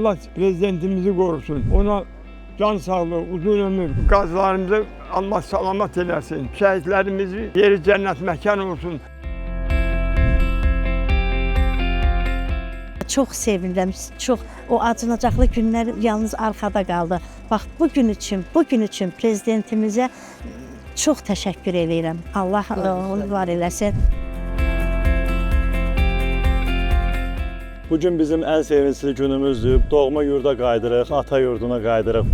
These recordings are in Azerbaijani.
Allah prezidentimizi korusun. Ona can sağlığı, uzun ömür. Qazilarımızı Allah salamat eləsin. Şəhidlərimizin yeri cənnət məkan olsun. Çox sevinirəm, çox o acınacaqlı günlər yalnız arxada qaldı. Bax bu gün üçün prezidentimizə çox təşəkkür edirəm. Allah onu var eləsin. Bugün bizim ən sevincli günümüzdür. Doğma yurda qayıdırıq, ata yurduna qayıdırıq.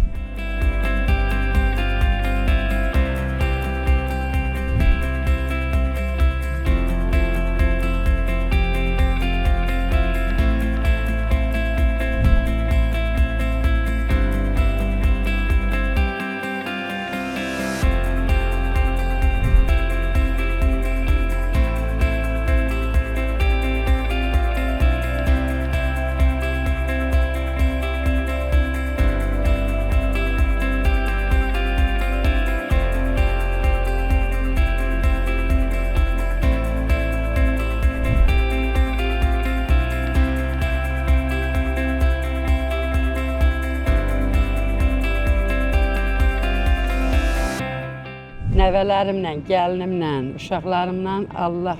Nəvələrimlə, gəlinimlə, uşaqlarımla Allah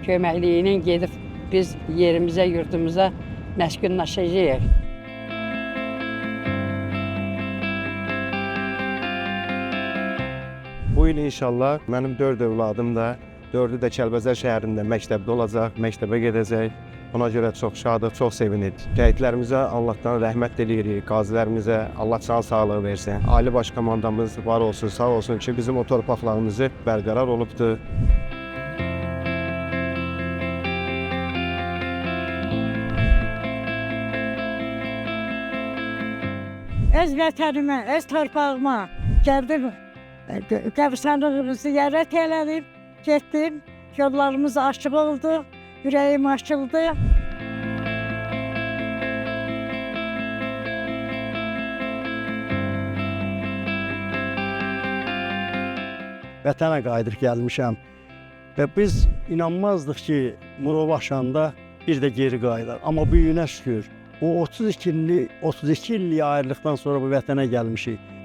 köməkliyinə gedib biz yerimizə, yurdumuza məskunlaşacağıq. Bu il inşallah mənim 4 övladım da, 4'ü də Kəlbəcər şəhərində məktəbdə olacaq, məktəbə gedəcək. Ona görə çox şadıq, çox sevinirik. Şəhidlərimizə Allahdan rəhmət diləyirik, qazilərimizə Allah can sağlığı versin. Ali Baş Komandamız var olsun, sağ olsun ki, bizim o torpaqlarımızı bərqərar olubdur. Öz vətənimə, öz torpağıma gəldim. Qəbirstanlığı ziyarət elədim, getdim. Yollarımız açıq oldu, ürəyim açıldı. Vətənə qayıdıb gəlmişəm və biz inanmazdıq ki, Murov aşanda bir də geri qayıdar. Amma bu günə şükür, o 32 illik ayrılıqdan sonra bu vətənə gəlmişik.